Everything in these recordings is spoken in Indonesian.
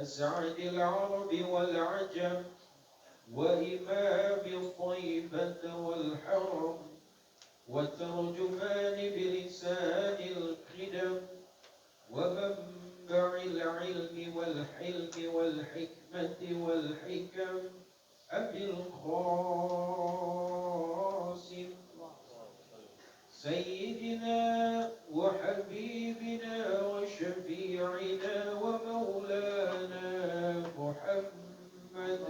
أسعد العرب والعجم وإمام الطيبة والحرم وترجمان بلسان القدم ومنبع العلم والحلم والحكمة والحكم أبي القاسم سيدنا وحبيبنا وشفيعنا ومولانا محمد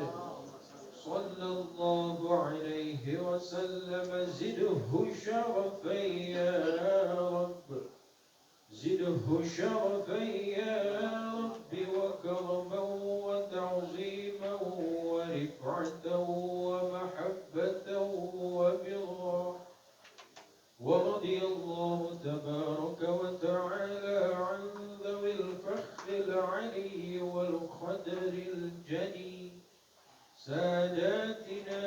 صلى الله عليه وسلم زده شرفا يا رب زده شرفا يا رب وكرما وتعظيما ورفعة ومحبة وبرا ورضي الله تبارك وتعالى عن ذوي الفخر العلي والقدر الجلي ساداتنا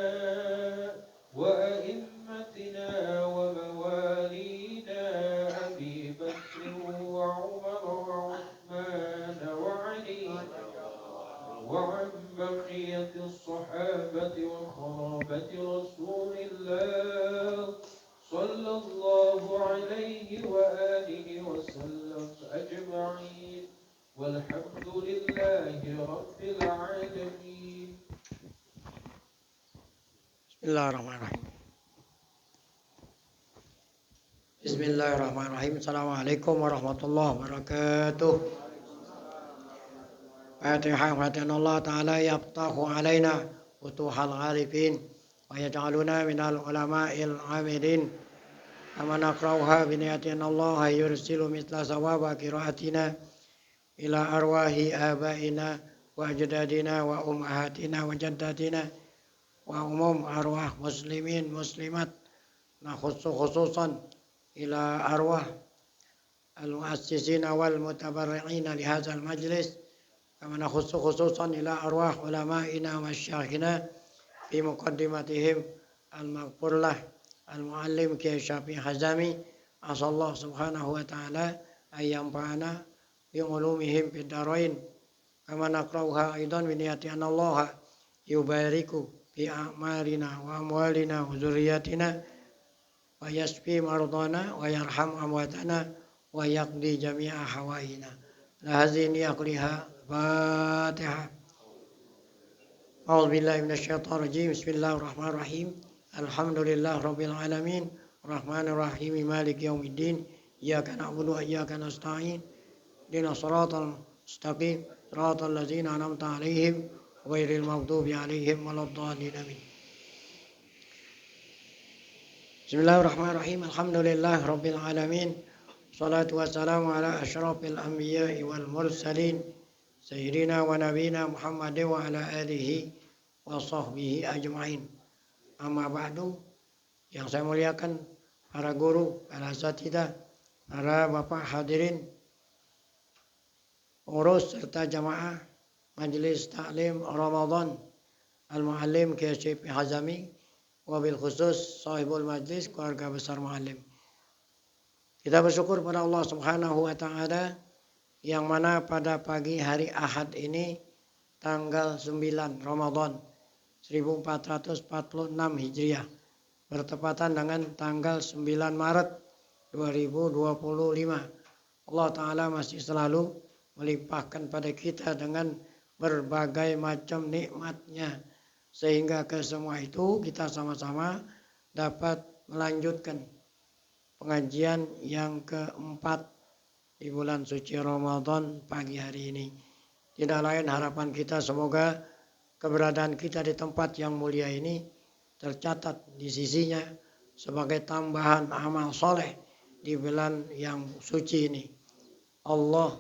وأئمتنا وموالينا أبي بكر وعمر وعثمان وعلي وعن بقية الصحابة وقرابة رسول الله صلى الله عليه وآله وسلم أجمعين والحمد لله رب العالمين. Bismillahirrahmanirrahim. Bismillahirrahmanirrahim. Assalamualaikum warahmatullahi wabarakatuh. Fatihah. Allah Ta'ala yaftahu alaina futuhal arifin wa yaj'aluna minal ulama'il amilin. Kama naqra'uha biniyatin Allah yursilu mitla sawaba qiraatina ila arwahi abaina wa ajdadina wa ummahatina wa jaddatina wa umum arwah muslimin muslimat nakhussu khususan ila arwah al-muassisina wal mutabarri'ina li hadzal majlis kama nakhussu khususan ila arwah ulama'ina wa masyayikhina fi muqaddimatihim al-maghfurlah al-muallim Kiai Syafi'i Hazami asallahu subhanahu wa ta'ala ayyamfa'ana bi ulumihim fid darain kama naqra'uha aidan bi niyati anallaha yubariku fi a'malina wa amwalina wa zurriyatina wa yasfi mardana wa yarham amwatana wa yaqdi jami'a hawaina la hazini aqliha Fatiha. A'udzu billahi minasyaitonir rajim. Bismillahirrahmanirrahim. Alhamdulillah rabbil alamin arrahmanir rahim maliki yaumiddin iyyaka na'budu wa iyyaka nasta'in ihdinas siratal mustaqim siratal ladzina an'amta 'alaihim ghairil maghdubi 'alaihim waladdallin amin. Bismillahirrahmanirrahim. Alhamdulillah rabbil alamin. Shalatu wassalamu ala asyrafil anbiya'i wal mursalin sayyidina wa nabiyina Muhammadin wa ala alihi wa sahbihi ajma'in. Amma ba'du, yang saya muliakan para guru, para asatidzah, para bapak hadirin, pengurus serta jamaah Majelis Taklim Ramadan Al-Muallim Kiai Syafi'i Hazami, wabil khusus sahibul majlis keluarga besar Muallim. Kita bersyukur pada Allah Subhanahu wa taala yang mana pada pagi hari Ahad ini tanggal 9 Ramadan 1446 Hijriah bertepatan dengan tanggal 9 Maret 2025. Allah Ta'ala masih selalu melimpahkan pada kita dengan berbagai macam nikmatnya sehingga ke semua itu kita sama-sama dapat melanjutkan pengajian yang keempat di bulan suci Ramadan pagi hari ini. Tidak lain harapan kita semoga keberadaan kita di tempat yang mulia ini tercatat di sisinya sebagai tambahan amal soleh di bulan yang suci ini. Allah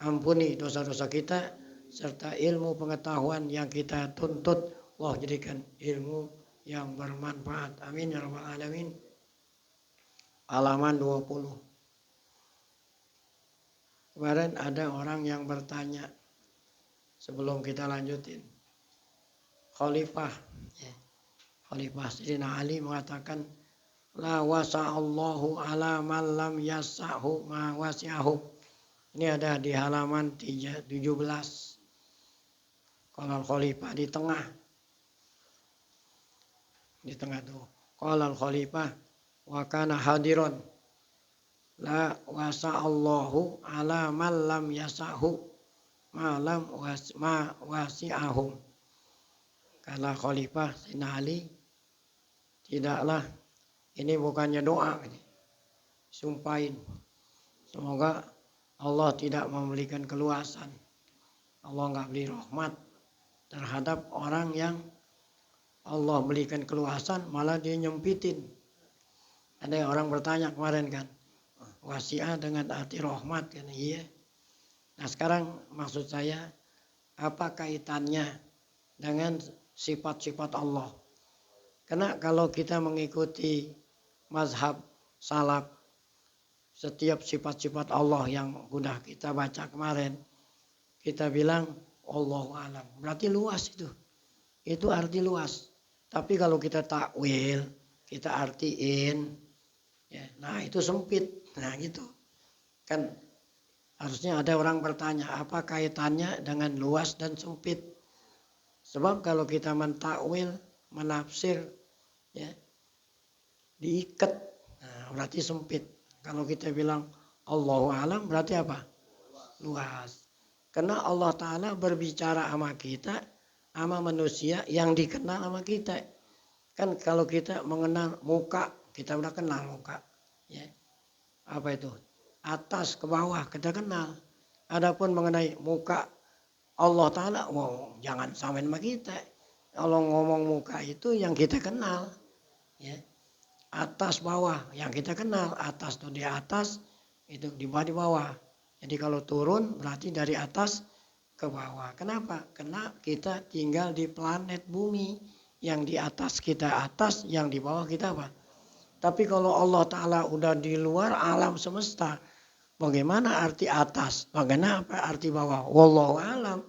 ampuni dosa-dosa kita serta ilmu pengetahuan yang kita tuntut Allah jadikan ilmu yang bermanfaat. Amin ya rabbal alamin. Halaman 20. Kemarin ada orang yang bertanya sebelum kita lanjutin. Khalifah Sayyidina Ali mengatakan la wasa'allahu ala man lam yasa'hu ma wasi'ahu. Ini ada di halaman 17. Qala al-khalifah di tengah tuh. Qala al-khalifah wa kana hadiron la wasa'allahu ala man lam yasa'hu ma wasi'ahu. Kala khalifah Sayyidina Ali, tidaklah, ini bukannya doa, sumpahin. Semoga Allah tidak memberikan keluasan. Allah nggak beri rahmat terhadap orang yang Allah berikan keluasan malah dia nyempitin. Ada orang bertanya kemarin kan, wasi'ah dengan arti rahmat kan? Iya. Nah sekarang maksud saya, apa kaitannya dengan sifat-sifat Allah? Karena kalau kita mengikuti mazhab salaf, setiap sifat-sifat Allah yang udah kita baca kemarin, kita bilang Allahu alam. Berarti luas itu. Itu arti luas. Tapi kalau kita takwil, kita artiin, ya, nah itu sempit. Nah gitu. Kan harusnya ada orang bertanya, apa kaitannya dengan luas dan sempit? Sebab kalau kita mentakwil, menafsir, ya, diikat, nah, berarti sempit. Kalau kita bilang Allahu alam berarti apa? Luas. Karena Allah Ta'ala berbicara sama kita, sama manusia yang dikenal sama kita. Kan kalau kita mengenal muka, kita udah kenal muka. Ya. Apa itu? Atas ke bawah kita kenal. Adapun mengenai muka Allah Ta'ala, wow, jangan samain sama kita. Kalau ngomong muka itu yang kita kenal. Ya. Atas bawah yang kita kenal. Atas itu di atas, itu di bawah di bawah. Jadi kalau turun berarti dari atas ke bawah. Kenapa? Karena kita tinggal di planet bumi. Yang di atas kita atas, yang di bawah kita apa? Tapi kalau Allah Ta'ala udah di luar alam semesta, bagaimana arti atas? Bagaimana apa arti bawah? Wallahu alam.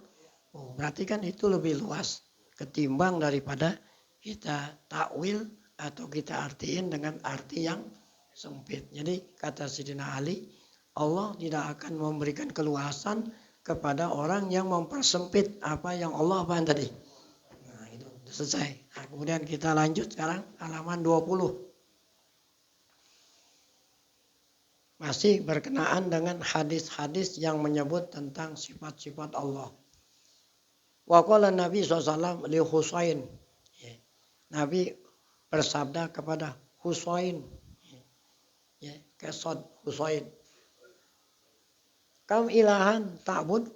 Oh, berarti kan itu lebih luas ketimbang daripada kita takwil atau kita artiin dengan arti yang sempit. Jadi kata Sayyidina Ali, Allah tidak akan memberikan keluasan kepada orang yang mempersempit apa yang Allah apa tadi. Nah, itu selesai. Nah, kemudian kita lanjut sekarang halaman 20. Masih berkenaan dengan hadis-hadis yang menyebut tentang sifat-sifat Allah. Wa qala Nabi SAW li Husain. Nabi bersabda kepada Husain. Ya, Kesod Husain. Kam ilahan ta'bud?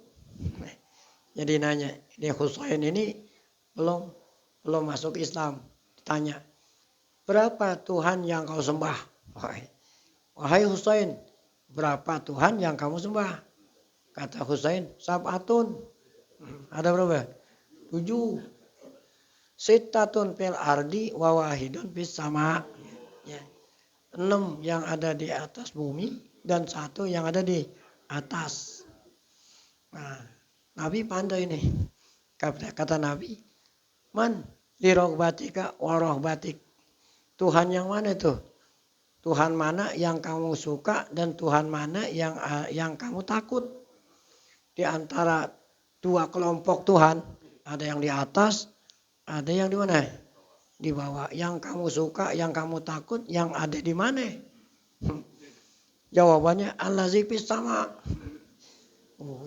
Jadi nanya, ini Husain ini belum masuk Islam. Ditanya, berapa Tuhan yang kau sembah? Wahai Husain, berapa Tuhan yang kamu sembah? Kata Husain, sab'atun. Ada berapa? 7. Sittatun fil ardi wa wahidun fis sama. Ya. 6 yang ada di atas bumi dan 1 yang ada di atas. Nah, Nabi pandai nih. Kata Nabi, man lirogbatika warohbatik. Tuhan yang mana itu? Tuhan mana yang kamu suka dan Tuhan mana yang kamu takut? Di antara 2 kelompok Tuhan, ada yang di atas, ada yang di mana? Di bawah. Yang kamu suka, yang kamu takut, yang ada di mana? Jawabannya allazi fis sama.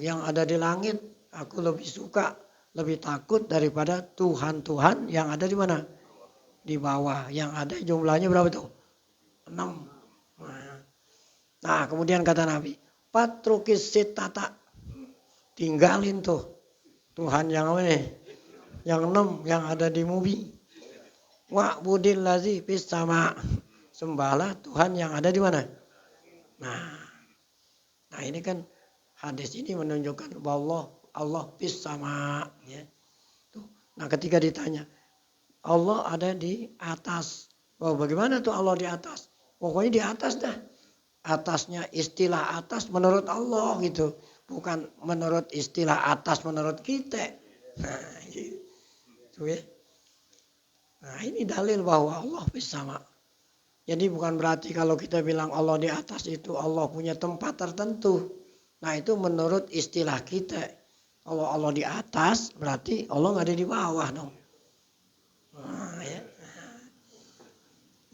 Yang ada di langit aku lebih suka, lebih takut daripada Tuhan-Tuhan yang ada di mana? Di bawah. Yang ada jumlahnya berapa tuh? 6. Nah, kemudian kata Nabi, patrukis sitata. Tinggalin tuh Tuhan yang apa nih? Yang 6 yang ada di bumi. Wa'budil lazi fis sama. Sembahlah Tuhan yang ada di mana? Nah ini kan hadis ini menunjukkan bahwa Allah fis sama, ya. Tuh. Nah ketika ditanya Allah ada di atas. Oh, bagaimana tuh Allah di atas? Pokoknya di atas dah. Atasnya istilah atas menurut Allah gitu. Bukan menurut istilah atas menurut kita. Nah, gitu ya. Nah, ini dalil bahwa Allah bersama. Jadi bukan berarti kalau kita bilang Allah di atas itu Allah punya tempat tertentu. Nah, itu menurut istilah kita. Kalau Allah di atas berarti Allah nggak ada di bawah dong. Nah, ya.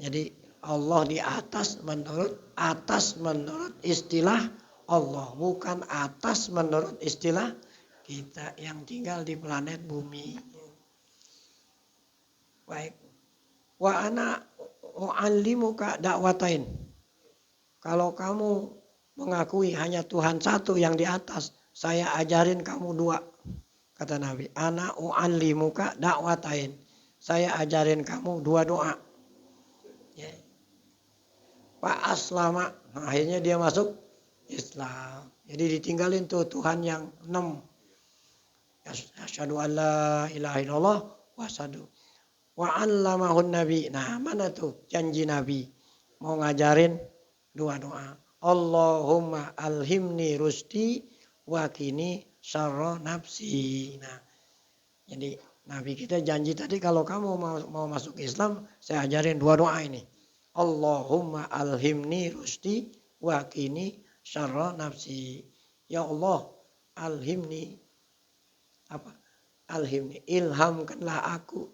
Jadi Allah di atas menurut istilah Allah, bukan atas menurut istilah kita yang tinggal di planet bumi. Baik. Wa ana u'allimuka dakwatain. Kalau kamu mengakui hanya Tuhan satu yang di atas, saya ajarin kamu dua. Kata Nabi, ana u'allimuka dakwatain. Saya ajarin kamu dua doa. Ya. Pak Aslama, nah, akhirnya dia masuk Islam. Jadi ditinggalin tuh Tuhan yang 6. Asyhadu an la ilaha illallah wa asyhadu wa 'allamahun nabi. Nah, mana tuh janji Nabi mau ngajarin dua doa. Allahumma alhimni rusdi wa qini syarra nafsi. Nah, jadi Nabi kita janji tadi kalau kamu mau masuk Islam, saya ajarin dua doa ini. Allahumma alhimni rusdi wa qini syarra nafsi. Ya Allah, alhimni apa? Alhimni, ilhamkanlah aku.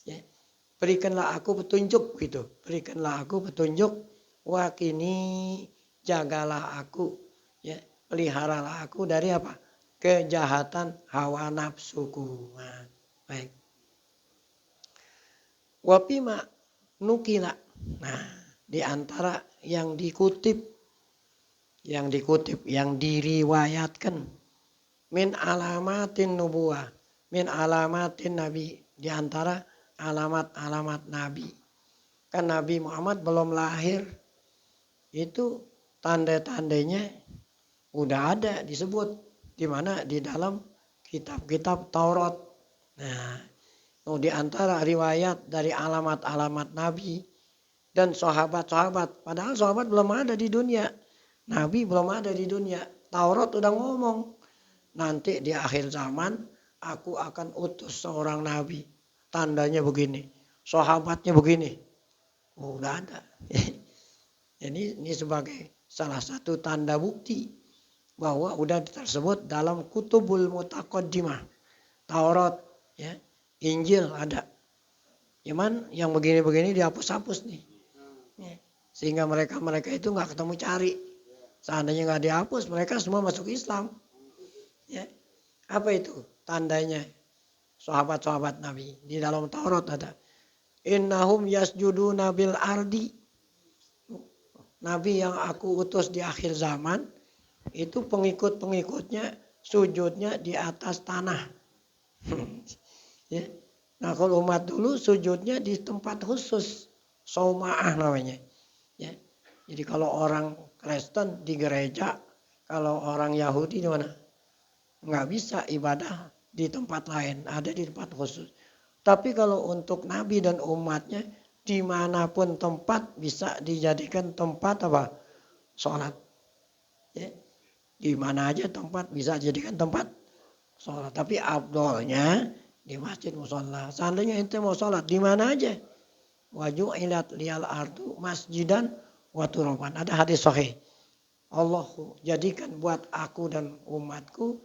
Ya. Berikanlah aku petunjuk gitu. Berikanlah aku petunjuk, wa qini, jagalah aku. Ya, peliharalah aku dari apa? Kejahatan hawa nafsuku. Nah, baik. Wapima nukila. Nah, di antara yang dikutip, yang diriwayatkan min alamatin nubuwah, min alamatin nabi, di antara alamat-alamat nabi. Kan Nabi Muhammad belum lahir, itu tanda-tandanya udah ada disebut di mana di dalam kitab-kitab Taurat. Nah, di antara riwayat dari alamat-alamat Nabi dan sahabat-sahabat. Padahal sahabat belum ada di dunia. Nabi belum ada di dunia. Taurat udah ngomong. Nanti di akhir zaman aku akan utus seorang Nabi. Tandanya begini. Sahabatnya begini. Oh, udah ada. Ini sebagai salah satu tanda bukti bahwa udah tersebut dalam kutubul mutaqaddimah. Taurat, ya, Injil ada. Cuman yang begini-begini dihapus-hapus nih. Ya. Sehingga mereka itu nggak ketemu cari. Seandainya nggak dihapus, mereka semua masuk Islam. Ya. Apa itu tandanya? Sahabat-sahabat Nabi di dalam Taurat ada. Innahum yasjuduna bil ardi. Nabi yang aku utus di akhir zaman itu pengikut-pengikutnya sujudnya di atas tanah. Ya. Nah, kalau umat dulu sujudnya di tempat khusus, saumaah namanya. Ya. Jadi kalau orang Kristen di gereja, kalau orang Yahudi di mana? Nggak bisa ibadah di tempat lain, ada di tempat khusus. Tapi kalau untuk Nabi dan umatnya, dimanapun tempat bisa dijadikan tempat apa? Sholat. Ya. Di mana aja tempat bisa dijadikan tempat sholat. Tapi afdolnya di masjid musola. Seandainya ente mau sholat di mana aja. Waju'ilat liyal ardu masjidan wa turaban. Ada hadis sahih. Allah jadikan buat aku dan umatku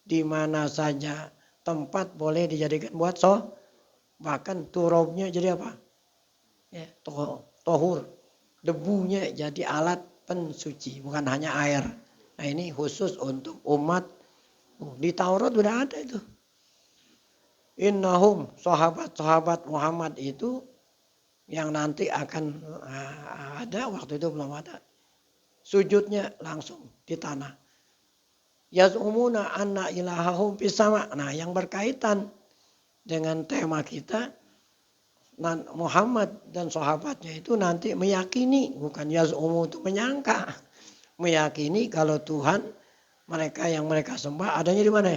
di mana saja tempat boleh dijadikan buat sholat. Bahkan turabnya jadi apa? Ya, tohur. Debunya jadi alat pensuci, bukan hanya air. Nah, ini khusus untuk umat. Di Taurat udah ada itu. Innahum, sahabat-sahabat Muhammad itu yang nanti akan ada, waktu itu belum ada. Sujudnya langsung di tanah. Yaz'umuna anna ilahahum fis sama. Nah, yang berkaitan dengan tema kita, Muhammad dan sahabatnya itu nanti meyakini, bukan yaz'umu itu menyangka. Meyakini kalau Tuhan mereka yang mereka sembah adanya di mana?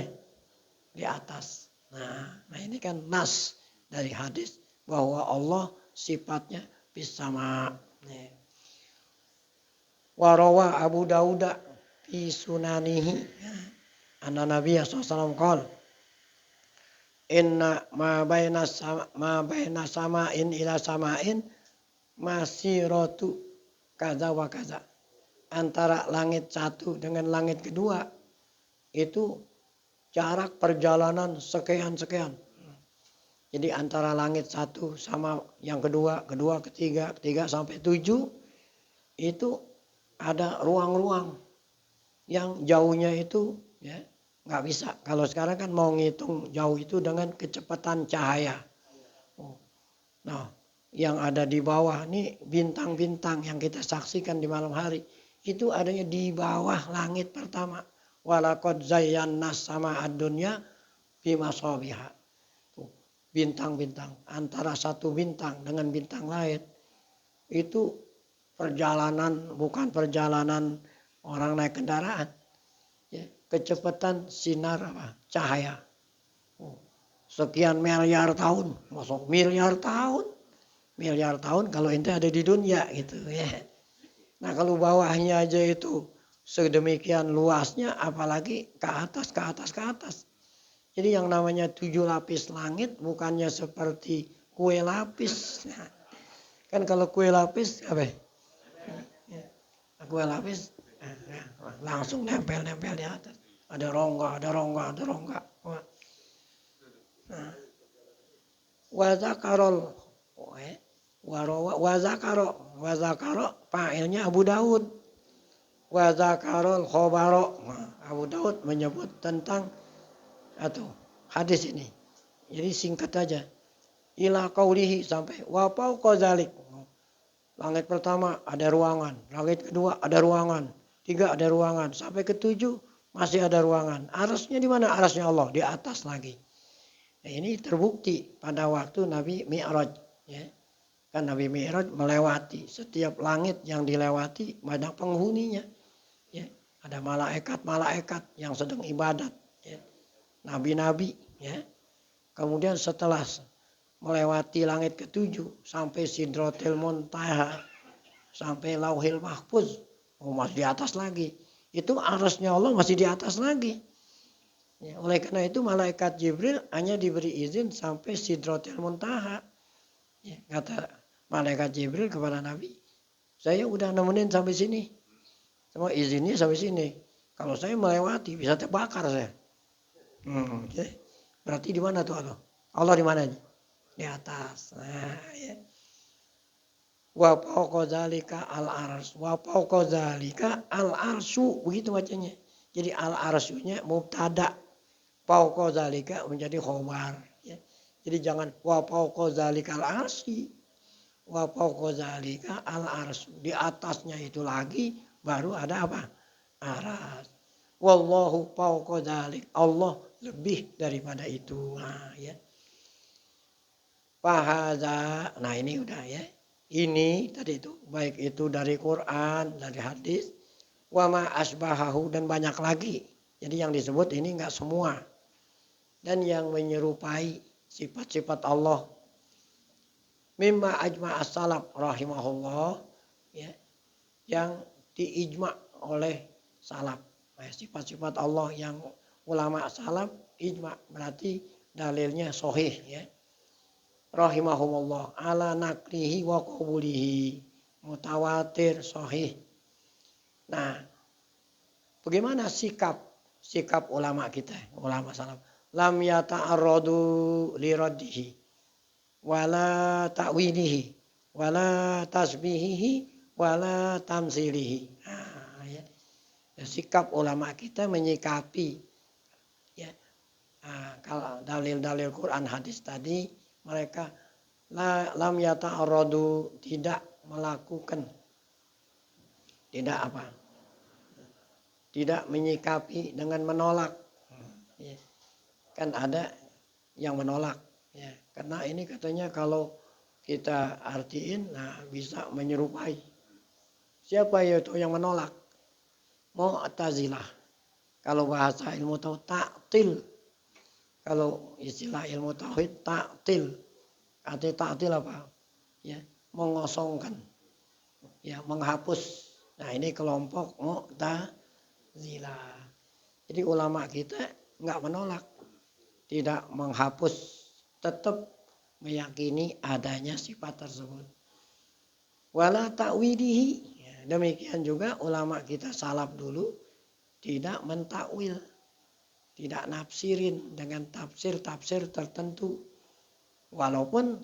Di atas. Nah, ini kan nas dari hadis bahwa Allah sifatnya bis-sama. Warawa Abu Dawud fi sunanihi anna Nabiy sallallahu alaihi inna ma baina sama'in ila sama'in masiratu kaza wa kaza. Antara langit satu dengan langit kedua itu jarak perjalanan sekian-sekian. Jadi antara langit satu sama yang kedua, ketiga sampai 7 itu ada ruang-ruang yang jauhnya itu ya nggak bisa. Kalau sekarang kan mau ngitung jauh itu dengan kecepatan cahaya. Nah, yang ada di bawah ini bintang-bintang yang kita saksikan di malam hari itu adanya di bawah langit pertama. Walaqad zayyana sama ad-dunya bimasabiha. Bintang-bintang antara satu bintang dengan bintang lain itu perjalanan bukan perjalanan orang naik kendaraan, ya, kecepatan sinar cahaya. Sekian miliar tahun, masuk miliar tahun kalau ente ada di dunia gitu ya. Nah kalau bawahnya aja itu sedemikian luasnya, apalagi ke atas. Jadi yang namanya 7 lapis langit bukannya seperti kue lapis. Nah, kan kalau kue lapis apa? Kue lapis langsung nempel di atas. Ada rongga. Nah, wazakaro fa'ilnya Abu Daud. Wazakarol khobaro. Abu Daud menyebut tentang atau hadis ini. Jadi singkat aja. Ila qaulihi sampai wa fauqa zalik. Langit pertama ada ruangan, langit kedua ada ruangan, 3 ada ruangan, sampai ke 7 masih ada ruangan. Arasnya di mana? Arasnya Allah di atas lagi. Nah, ini terbukti pada waktu Nabi Mi'raj, ya. Kan Nabi Mi'raj melewati setiap langit yang dilewati banyak penghuninya. Ya, ada malaikat yang sedang ibadat, ya. Nabi-nabi, ya. Kemudian setelah melewati langit ke-7 sampai Sidratil Muntaha, sampai Lauhil Mahfuz, masih di atas lagi. Itu arasnya Allah masih di atas lagi. Ya, oleh karena itu malaikat Jibril hanya diberi izin sampai Sidratil Muntaha. Ya, kata malaikat Jibril kepada Nabi, saya udah nemenin sampai sini. Semua izinnya sampai sini. Kalau saya melewati bisa terbakar saya. Okay. Berarti di mana tuh Allah? Allah di mana? Di atas. Nah, ya. Wa fawqa dzalika al-arsy. Wa fawqa dzalika al-arsyu. Begitu bacanya. Jadi al-arsyunya mubtada. Fawqa dzalika menjadi khobar. Ya. Jadi jangan wa fawqa dzalika al-arsy. Wa fawqa dzalika al-arsyu. Di atasnya itu lagi baru ada apa? Aras. Wallahu fawqa dzalik. Allah lebih daripada itu. Nah, ya. Fahaza. Nah, ini udah ya. Ini tadi itu baik itu dari Quran, dari hadis, wa ma asbahahu dan banyak lagi. Jadi yang disebut ini enggak semua. Dan yang menyerupai sifat-sifat Allah. Mimma ajma as-salaf rahimahullah, ya. Yang diijma oleh salaf. Sifat-sifat Allah yang ulama salaf ijma berarti dalilnya sahih, ya. Rahimahumullah ala naklihi wa qabulihi, mutawatir sahih. Nah, bagaimana sikap ulama kita, ulama salaf? Lam yata'arradu li raddihi wala ta'wilihi wala tasbihihi wala tamsilihi. Nah, ya. Sikap ulama kita menyikapi, ya. Nah, kalau dalil-dalil Quran hadis tadi mereka lam yata'arradu, tidak melakukan, tidak apa? Tidak menyikapi dengan menolak. Ya. Kan ada yang menolak, ya. Karena ini katanya kalau kita artiin, nah bisa menyerupai. Siapa itu yang menolak? Mu'tazilah. Kalau bahasa ilmu tauhid ta'til. Kalau istilah ilmu tauhid ta'til. ta'til apa? Ya, mengosongkan. Ya, menghapus. Nah, ini kelompok Mu'tazilah. Jadi ulama kita nggak menolak, tidak menghapus, tetap meyakini adanya sifat tersebut. Wala ta'wilihi. Ya, demikian juga ulama kita salaf dulu tidak mentakwil, tidak nafsirin dengan tafsir-tafsir tertentu. Walaupun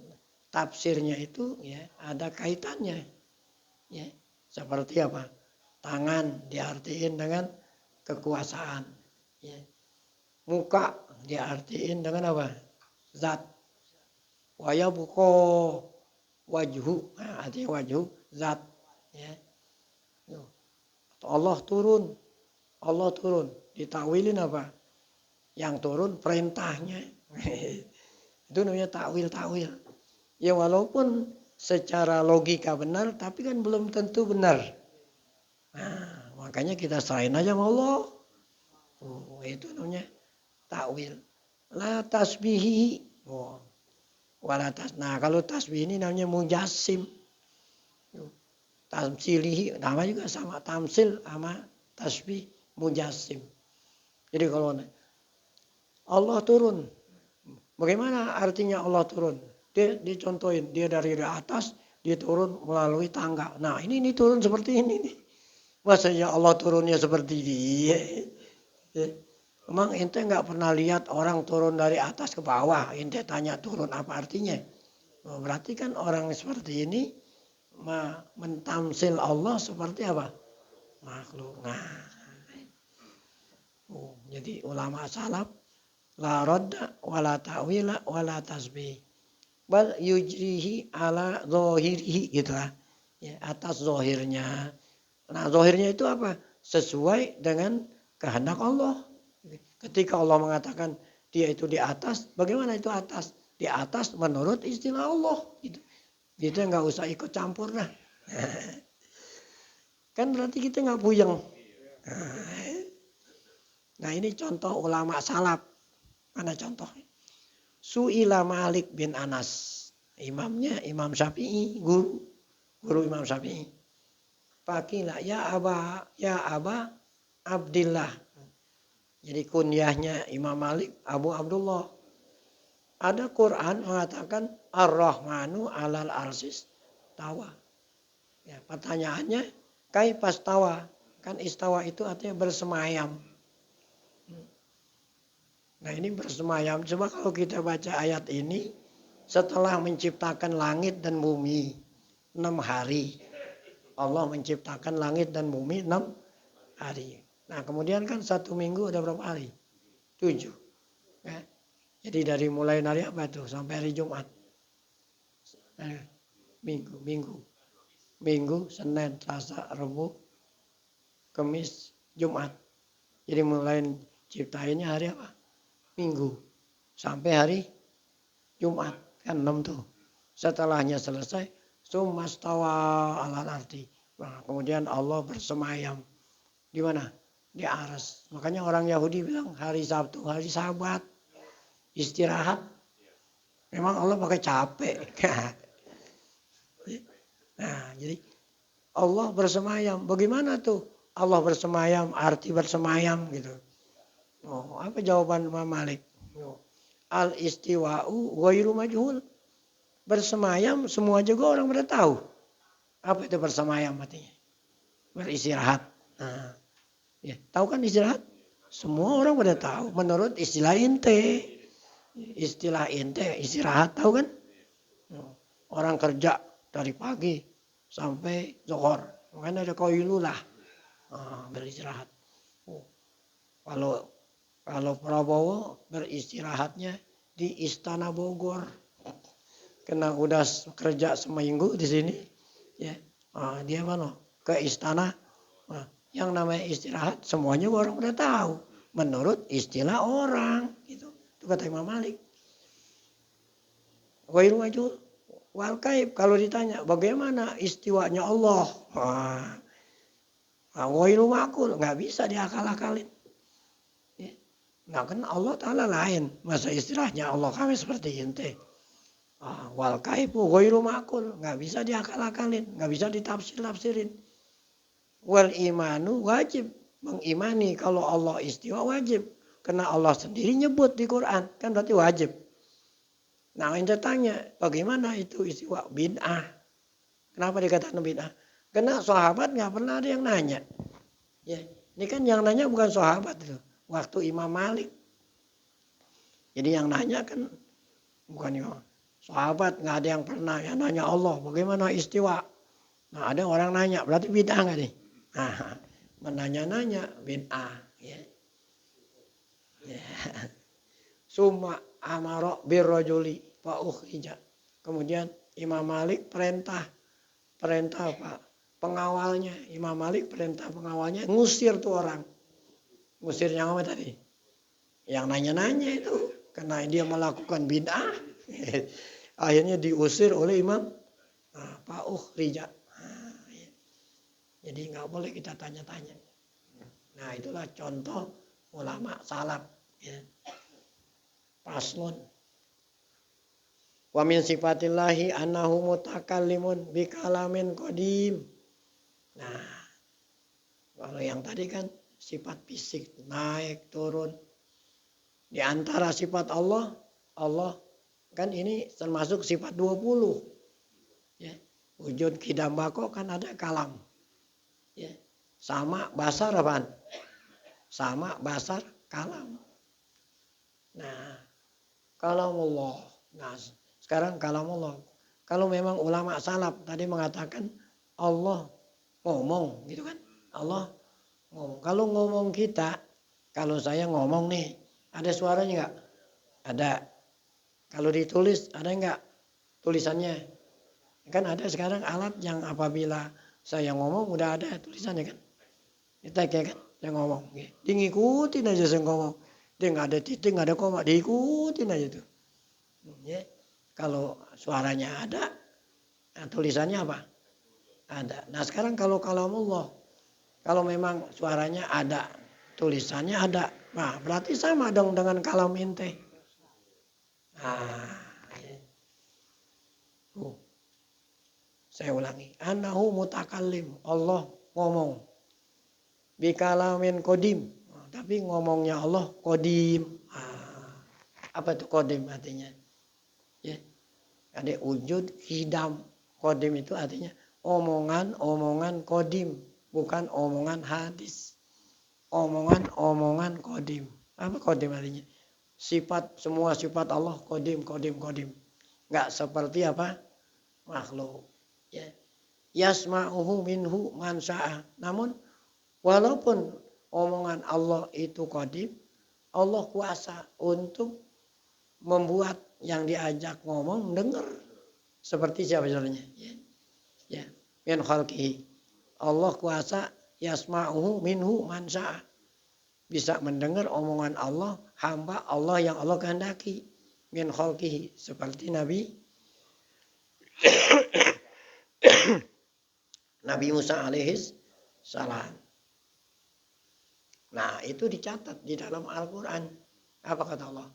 tafsirnya itu ya ada kaitannya. Ya, seperti apa? Tangan diartiin dengan kekuasaan. Ya. Muka diartiin dengan apa? Zat. Waya buko wajhu. Nah, artinya wajhu zat. Ya. Allah turun. Allah turun. Ditakwilin apa? Yang turun perintahnya. Itu namanya takwil. Ya walaupun secara logika benar, tapi kan belum tentu benar. Nah, makanya kita serahin aja sama Allah. Itu namanya takwil. La tasbihi. Nah, kalau tasbih ini namanya mujassim. Tamsilihi, nama juga sama, tamsil sama tasbih mujassim. Jadi kalau Allah turun, bagaimana artinya Allah turun? Dia dicontohin, dia dari atas, dia turun melalui tangga. Nah, ini turun seperti ini nih. Maksudnya Allah turunnya seperti dia. Emang ente nggak pernah lihat orang turun dari atas ke bawah? Ente tanya turun apa artinya? Oh, berarti kan orang seperti ini mentamsil Allah seperti apa? Makhluk. Nah, jadi ulama salaf la radda wala ta'wila wala tasbih. Bal yujrihi ala zahirihi gitu lah. Ya, atas zahirnya. Nah, zahirnya itu apa? Sesuai dengan kehendak Allah. Ketika Allah mengatakan dia itu di atas, bagaimana itu atas? Di atas menurut istilah Allah. Gitu. Kita nggak usah ikut campur lah. Kan berarti kita nggak puyeng. Nah ini contoh ulama salaf. Mana contohnya? Su'ila Malik bin Anas. Imamnya Imam Syafi'i. Guru Imam Syafi'i. Fakila ya Aba Abdillah. Jadi kunyahnya Imam Malik Abu Abdullah. Ada Quran mengatakan Ar-Rahmanu alal arsis tawa. Ya, pertanyaannya kaipas tawa. Kan istawa itu artinya bersemayam. Nah ini bersemayam. Coba kalau kita baca ayat ini. Setelah menciptakan langit dan bumi 6 hari. Allah menciptakan langit dan bumi 6 hari. Nah kemudian kan 1 minggu ada berapa hari? 7. Ya. Jadi dari mulai hari apa itu sampai hari Jumat. Minggu, Senin, Selasa, Rabu, Kamis, Jumat. Jadi mulai ciptainnya hari apa? Minggu. Sampai hari Jumat. Kan 6 tuh. Setelahnya selesai. Sumastawa alal ardi. Nah, kemudian Allah bersemayam. Di mana? Di aras. Makanya orang Yahudi bilang hari Sabtu, hari Sabat. Istirahat. Memang Allah pakai capek. Nah, jadi Allah bersemayam. Bagaimana tuh? Allah bersemayam, arti bersemayam gitu. Oh, apa jawaban Imam Malik? Al-istiwa'u ghairu majhul. Bersemayam semua juga orang pada tahu. Apa itu bersemayam artinya? Beristirahat. Nah, ya, tahu kan istirahat? Semua orang pada tahu. Menurut istilah ente. Istilah ente istirahat tahu kan? Orang kerja dari pagi sampai zuhur. Makanya ada qailulah. Beristirahat. Kalau Prabowo beristirahatnya di Istana Bogor. Karena udah kerja seminggu di sini. Ya. Dia mana? Ke istana. Yang namanya istirahat semuanya orang udah tahu. Menurut istilah orang. Gitu. Itu kata Imam Malik. Ghairu majhul. Wal kaif kalau ditanya bagaimana istiwanya Allah. Ghairu ma'qul, enggak bisa diakal-akalin. Ya. Nah kan Allah Ta'ala lain. Masa istilahnya Allah kami seperti ente. Wal kaifu ghairu ma'qul, nggak bisa diakal-akalin, nggak bisa ditafsir-tafsirin. Wal imanu wajib, mengimani kalau Allah istiwa wajib. Karena Allah sendiri nyebut di Quran, kan berarti wajib. Nah, ente tanya, bagaimana itu istiwa? Bid'ah. Kenapa dikatakan bid'ah? Karena sahabat nggak pernah ada yang nanya. Ya, ini kan yang nanya bukan sahabat itu. Waktu Imam Malik. Jadi yang nanya kan bukan Imam. Sahabat nggak ada yang pernah yang nanya Allah bagaimana istiwa. Nah ada orang nanya berarti bid'ah nggak nih? Nah, menanya-nanya bid'ah. Ya. Ya. Summa amaro birrojuli fa ukhrija. Kemudian Imam Malik perintah apa? Pengawalnya Imam Malik perintah pengawalnya ngusir tuh orang. Ngusir yang apa tadi? Yang nanya-nanya itu karena dia melakukan bid'ah. Akhirnya diusir oleh Imam Pak Ukhrija. Jadi nggak boleh kita tanya-tanya. Nah itulah contoh ulama salaf. Ya. Paslon. Wa min sifatillahi annahu mutakallimun bikalamin qadim. Nah kalau yang tadi kan sifat fisik naik turun. Di antara sifat Allah kan ini termasuk sifat 20. Ya. Wujud kidam bako kan ada kalam. Ya. Sama basar apaan? Sama basar kalam. Nah, kalamullah. Nah, sekarang kalamullah. Kalau memang ulama salaf tadi mengatakan Allah ngomong gitu kan? Allah ngomong. Kalau ngomong kita, kalau saya ngomong nih, ada suaranya enggak? Ada. Kalau ditulis ada enggak tulisannya? Kan ada sekarang alat yang apabila saya ngomong udah ada tulisannya kan. Kita kayak kan saya ngomong. Dia ngikutin aja saya ngomong. Dia nggak ada titik, nggak ada koma, diikutin aja tuh. Ya. Kalau suaranya ada, nah tulisannya apa? Ada. Nah sekarang kalau kalamullah, kalau memang suaranya ada, tulisannya ada. Nah berarti sama dong dengan kalam ente. Nah, saya ulangi. Annahu mutakallim. Allah ngomong. Bikalamin kodim. Tapi ngomongnya Allah kodim. Apa itu kodim artinya? Ya. Ada wujud hidam. Kodim itu artinya omongan kodim. Bukan omongan hadis. Omongan kodim. Apa kodim artinya? Semua sifat Allah kodim. Nggak seperti apa? Makhluk. Ya. Yasma'uhu minhu man sya'a. Namun walaupun omongan Allah itu qadim, Allah kuasa untuk membuat yang diajak ngomong dengar. Seperti siapa contohnya? Ya. Min khalqihi. Allah kuasa yasma'uhu minhu man sya'a. Bisa mendengar omongan Allah, hamba Allah yang Allah kehendaki. Min khalqihi. Seperti Nabi Musa alaihis salam. Nah itu dicatat di dalam Al-Quran. Apa kata Allah?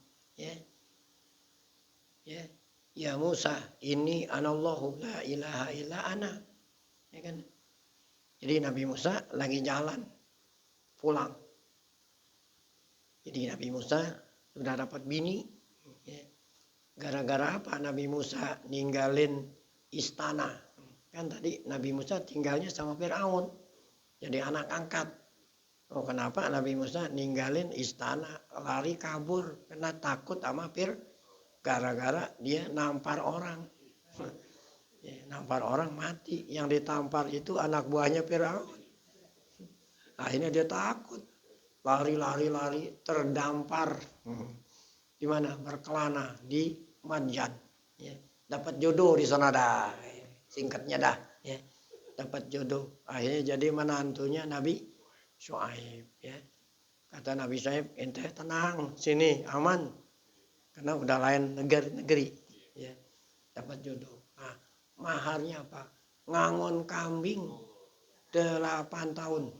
Ya Musa, ini anallahu la ilaha illa ana. Ya kan? Jadi Nabi Musa lagi jalan pulang. Jadi Nabi Musa sudah dapat bini. Ya. Gara-gara apa Nabi Musa ninggalin istana? Kan tadi Nabi Musa tinggalnya sama Fir'aun. Jadi anak angkat. Oh kenapa Nabi Musa ninggalin istana, lari kabur karena takut sama gara-gara dia nampar orang. Nampar orang mati. Yang ditampar itu anak buahnya Fir'aun. Akhirnya dia takut. Lari terdampar. Di mana? Berkelana di Madyan. Ya. Dapat jodoh di sana dah. Singkatnya dah. Ya. Dapat jodoh. Akhirnya jadi menantunya Nabi Syuaib. Ya. Kata Nabi Syuaib, ente tenang, sini aman. Karena udah lain negeri. Ya. Dapat jodoh. Nah, maharnya apa? Ngangon kambing 8 tahun.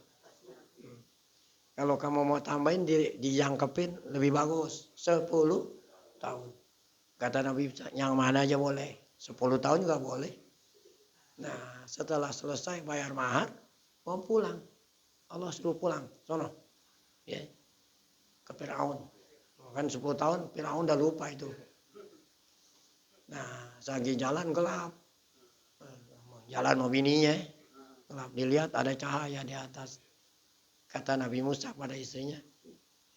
Kalau kamu mau tambahin dijangkepin lebih bagus 10 tahun. Kata Nabi Musa, yang mana aja boleh. 10 tahun juga boleh. Nah, setelah selesai bayar mahar, mau pulang. Allah suruh pulang, sono. Ya, ke Firaun. Kan 10 tahun Firaun udah lupa itu. Nah, lagi jalan gelap. Jalan mau bininya, gelap. Dilihat ada cahaya di atas. Kata Nabi Musa pada istrinya,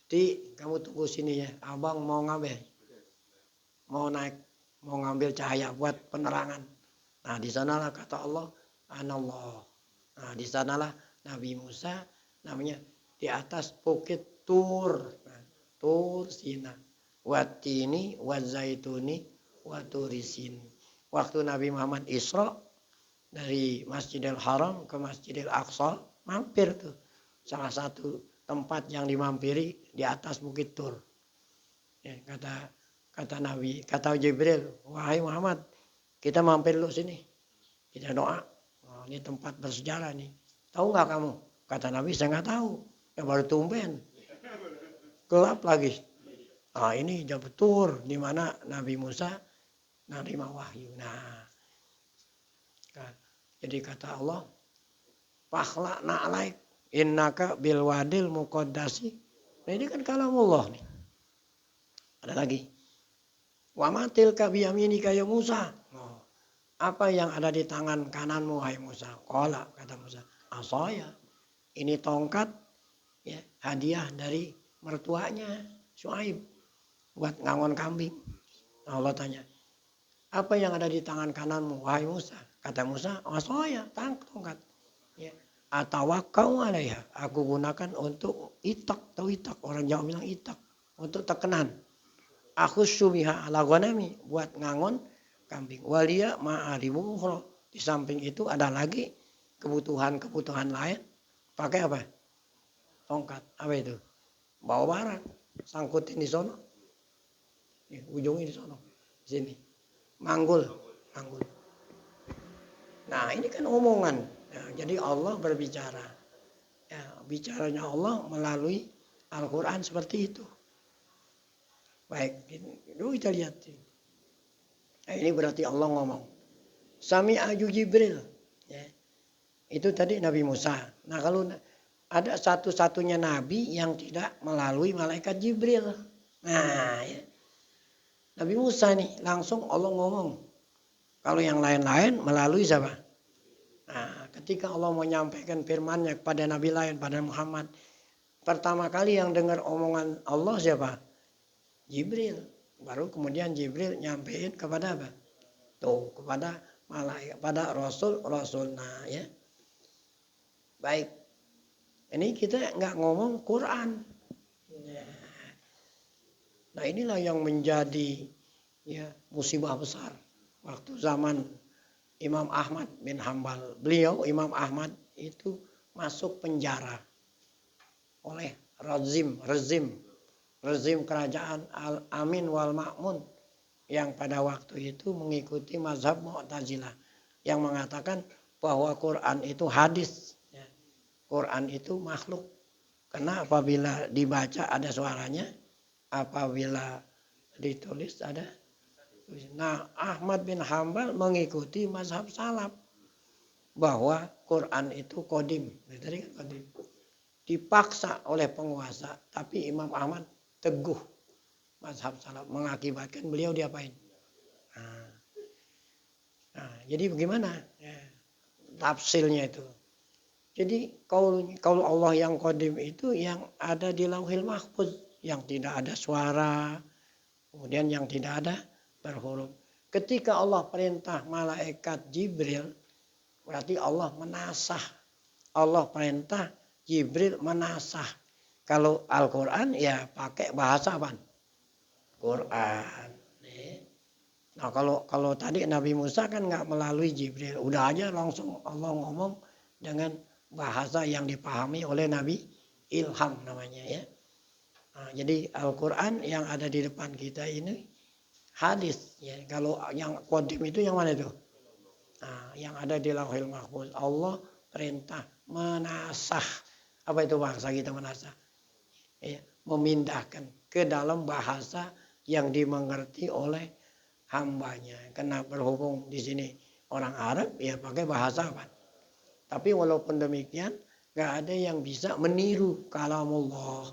"Ti, kamu tunggu sini ya, abang mau ngambil. Mau naik, mau ngambil cahaya buat penerangan." Nah, di sanalah kata Allah, Anallah. Nah, di sanalah Nabi Musa namanya di atas bukit Tur. Nah, Tur Sina. Watini, wazaituni, waturisin. Waktu Nabi Muhammad Isra dari Masjidil Haram ke Masjidil Aqsa, mampir tuh. Salah satu tempat yang dimampiri di atas bukit Tur. Ya, kata Nabi, kata Jibril, wahai Muhammad, kita mampir dulu sini. Kita doa. Oh, ini tempat bersejarah nih. Tahu nggak kamu? Kata Nabi, saya nggak tahu. Ya baru tumben. Gelap lagi. Nah, ini Jabal Tur di mana Nabi Musa menerima wahyu. Nah, jadi kata Allah, "Fakhla na'alaik innaka bil wadil muqaddasi." Nah, ini kan kalamullah nih. Ada lagi. Wa matil ka biyaminika ya Musa. Oh, apa yang ada di tangan kananmu hai Musa? Qala, kata Musa, asaya. Ini tongkat ya, hadiah dari mertuanya Syuaib buat ngangon kambing. Nah, Allah tanya, apa yang ada di tangan kananmu wahai Musa? Kata Musa, asaya, tongkat. Ya. Atawakau alaiha. Aku gunakan untuk itak, tahu itak, orang Jawa bilang itak, untuk tekenan. Aku subiha ala ghanami, buat ngangon kambing. Walia ma'aribu ukhra. Di samping itu ada lagi kebutuhan lain. Pakai apa? Tongkat. Apa itu? Bawa barang. Sangkutin di sono. Ujungnya di sono. Di sini. Manggul. Nah, ini kan omongan. Ya, jadi Allah berbicara. Ya, bicaranya Allah melalui Al-Quran seperti itu. Baik, dulu kita lihat. Nah, ini berarti Allah ngomong. Sami'aju Jibril. Ya. Itu tadi Nabi Musa. Nah, kalau ada satu-satunya Nabi yang tidak melalui malaikat Jibril. Nah, ya. Nabi Musa nih langsung Allah ngomong. Kalau yang lain-lain melalui siapa? Nah, ketika Allah menyampaikan firman-Nya kepada Nabi lain, pada Muhammad. Pertama kali yang dengar omongan Allah siapa? Jibril. Baru kemudian Jibril nyampein kepada apa? Tuh, kepada malaikat, pada Rasul. Nah, ya. Baik. Ini kita nggak ngomong Quran. Nah, inilah yang menjadi ya musibah besar. Waktu zaman Imam Ahmad bin Hambal. Beliau, Imam Ahmad, itu masuk penjara oleh rezim kerajaan Al-Amin wal Ma'mun yang pada waktu itu mengikuti mazhab Mu'tazilah yang mengatakan bahwa Quran itu hadis, ya. Quran itu makhluk karena apabila dibaca ada suaranya, apabila ditulis ada. Nah, Ahmad bin Hambal mengikuti mazhab salaf bahwa Quran itu qadim. Tadi kan qadim. Dipaksa oleh penguasa, tapi Imam Ahmad teguh mazhab salaf, mengakibatkan beliau diapain? Nah, jadi bagaimana ya, tafsirnya itu? Jadi kalau Allah yang qadim itu yang ada di Lauhil Mahfuz, yang tidak ada suara, kemudian yang tidak ada berhuruf. Ketika Allah perintah malaikat Jibril, berarti Allah menasah. Allah perintah Jibril menasah. Kalau Al-Quran ya pakai bahasa apa? Quran. Nah, kalau tadi Nabi Musa kan nggak melalui Jibril, udah aja langsung Allah ngomong dengan bahasa yang dipahami oleh Nabi, ilham namanya ya. Nah, jadi Al-Quran yang ada di depan kita ini hadis ya. Kalau yang qadim itu yang mana itu? Nah, yang ada di Lauhil Mahfuz. Allah perintah menasah. Apa itu bahasa kita menasah? Ya, memindahkan ke dalam bahasa yang dimengerti oleh hambanya. Karena berhubung di sini orang Arab ya pakai bahasa apa. Tapi walaupun demikian gak ada yang bisa meniru kalamullah.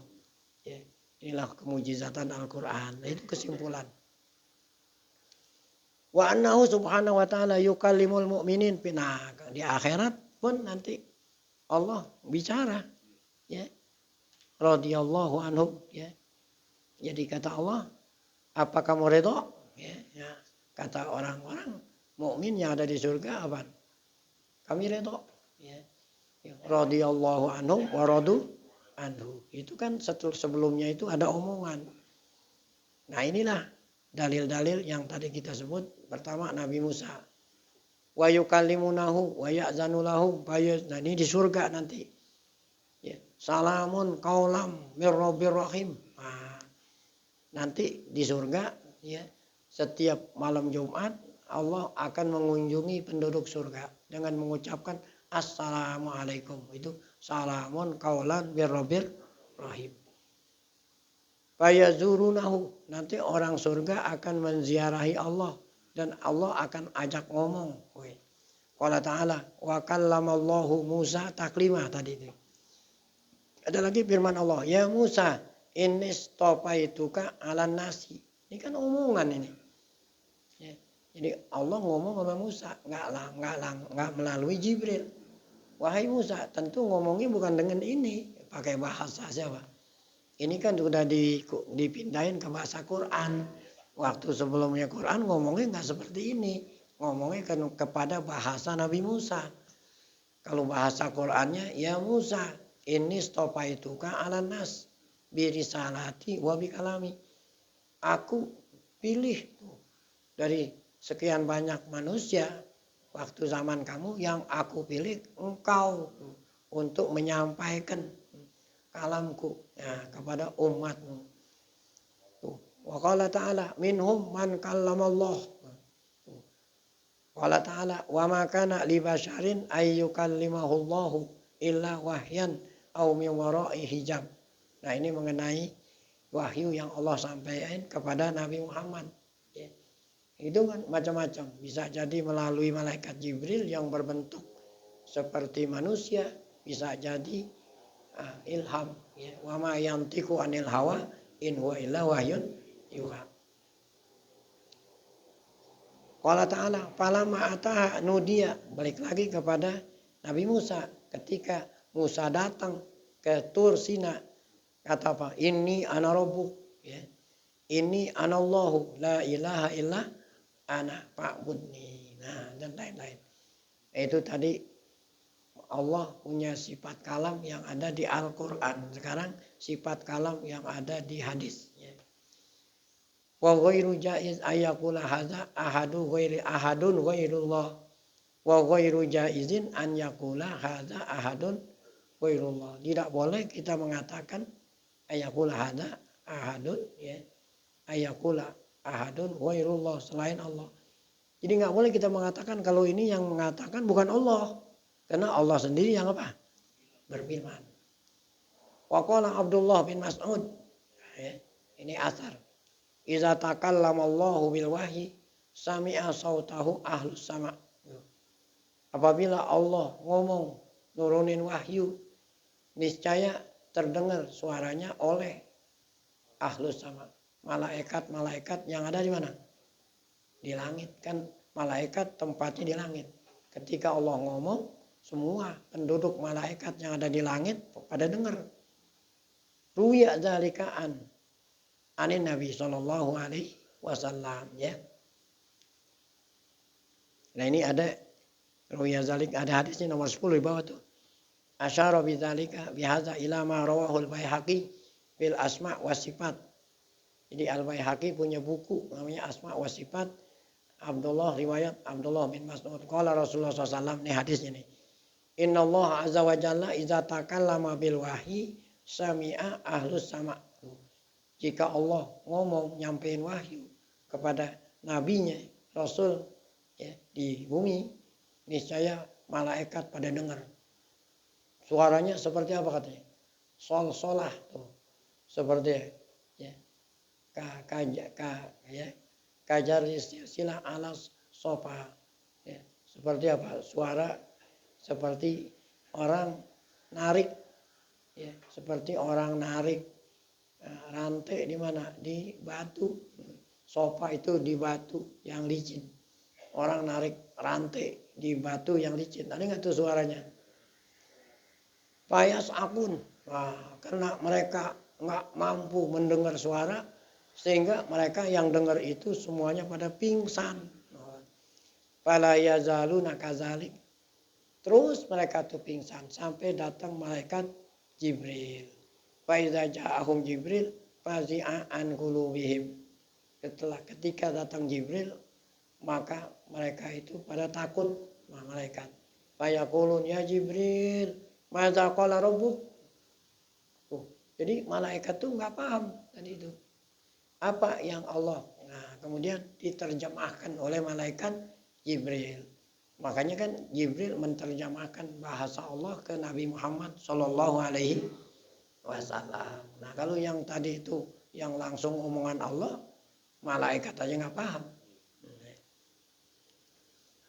Ya, inilah kemujizatan Al-Quran. Nah, itu kesimpulan. Wa annahu subhanahu wa ta'ala yukallimul mu'minin. Nah, di akhirat pun nanti Allah bicara. Ya. Radhiyallahu anhum. Ya. Jadi kata Allah, apa kamu redha? Ya, ya. Kata orang-orang mukmin yang ada di surga apa? Kami redha. Ya. Radhiyallahu anhum wa radu anhu. Itu kan sebelumnya itu ada omongan. Nah inilah dalil-dalil yang tadi kita sebut. Pertama Nabi Musa. Wa yukallimunahu wa ya'zanu lahum. Nah ini di surga nanti. Ya. Salamun qaulam mir rabbir rahim. Nah, nanti di surga ya setiap malam Jumat Allah akan mengunjungi penduduk surga dengan mengucapkan Assalamualaikum. Itu salamun qaulan bir rabbir rahim. Fayazurunahu. Nanti orang surga akan menziarahi Allah dan Allah akan ajak ngomong. Qala ta'ala wa kallamallahu Musa taklima tadi itu. Ada lagi firman Allah, ya Musa, innistofaituka 'alan nasi. Ini kan omongan ini. Ya. Jadi Allah ngomong sama Musa, enggak melalui Jibril. Wahai Musa, tentu ngomongnya bukan dengan ini, pakai bahasa siapa? Ini kan sudah dipindahin ke bahasa Quran. Waktu sebelumnya Quran ngomongnya enggak seperti ini. Ngomongnya kan kepada bahasa Nabi Musa. Kalau bahasa Qurannya, ya Musa, innistofaituka 'alan nas birisalati wa bikalami. Aku pilih dari sekian banyak manusia waktu zaman kamu yang aku pilih engkau untuk menyampaikan kalamku ya, kepada umatmu. Wa qala ta'ala minhum man kallamallah. Qala ta'ala wa ma kana li basyarin ayyukallimahullahu illa wahyan aw min wara'i hijab. Nah ini mengenai wahyu yang Allah sampaikan kepada Nabi Muhammad. Ya. Itu kan macam-macam. Bisa jadi melalui malaikat Jibril yang berbentuk seperti manusia. Bisa jadi ilham. Ya. Wa ma yantiqu anil hawa in huwa illa wahyun yuha. Qala ta'ala falamma ataha nudiya. Balik lagi kepada Nabi Musa. Ketika Musa datang ke Tur Sina. Kata apa? Inni ana rabbuk. Ya. Inni anallahu la ilaha illa ana fa'budni. Nah dan lain-lain. Itu tadi Allah punya sifat kalam yang ada di Al-Quran. Sekarang sifat kalam yang ada di hadis. Ya. Wa ghairu jaiz ayyakula hadza ahadun ghairullah. Wa ghairu jaizin an yakula hadza ahadun ghairullah. Tidak boleh kita mengatakan ayyakula hadza ahadun ya. Ayyakula ahadun ghairullah selain Allah. Jadi enggak boleh kita mengatakan kalau ini yang mengatakan bukan Allah. Karena Allah sendiri yang apa? Berfirman. Wa qala Abdullah bin Mas'ud. Ya, ini asar. Iza takallamallahu bil wahyi sami'a sautahu ahlus sama. Apabila Allah ngomong nurunin wahyu, niscaya terdengar suaranya oleh ahlus sama. Malaikat-malaikat yang ada di mana? Di langit. Kan malaikat tempatnya di langit. Ketika Allah ngomong, semua penduduk malaikat yang ada di langit pada dengar. Ruya zalikaan anin Nabi sallallahu alaihi wasallam ya. Nah ini ada ruya zalik, ada hadisnya nomor 10 di bawah tuh. Asyara bidzalika bihadza ila ma rawahul Baihaqi bil asma wa sifat. Jadi Al-Baihaqi punya buku namanya Asma wa Sifat. Riwayat Abdullah bin Mas'ud. Qala Rasulullah SAW, ini hadisnya nih. Inna Allah azza wa jalla iza takallama bil wahyi sami'a ahlus sama. Jika Allah ngomong nyampein wahyu kepada nabinya, Rasul ya, di bumi, niscaya malaikat pada dengar. Suaranya seperti apa katanya? Sol-solah tuh. Seperti ya. kajar silsilah alas sofa. Ya, seperti apa? Suara seperti orang narik, ya, seperti orang narik rantai di mana? Di batu. Sofa itu di batu yang licin. Orang narik rantai di batu yang licin. Ada nggak tuh suaranya? Fayas akun. Nah, karena mereka nggak mampu mendengar suara, sehingga mereka yang dengar itu semuanya pada pingsan. Fala yazaluna kazalik. Terus mereka tuh pingsan sampai datang malaikat Jibril. Fa iza ja'ahum Jibril fazi'a an qulubihim. Ketika datang Jibril, maka mereka itu pada takut, malaikat. Fayaqulun ya Jibril, madza qala rabbuk? Jadi malaikat tuh nggak paham tadi itu. Apa yang Allah. Nah, kemudian diterjemahkan oleh malaikat Jibril. Makanya kan Jibril menterjemahkan bahasa Allah ke Nabi Muhammad Shallallahu Alaihi Wasallam. Nah, kalau yang tadi itu yang langsung omongan Allah, malaikat aja nggak paham.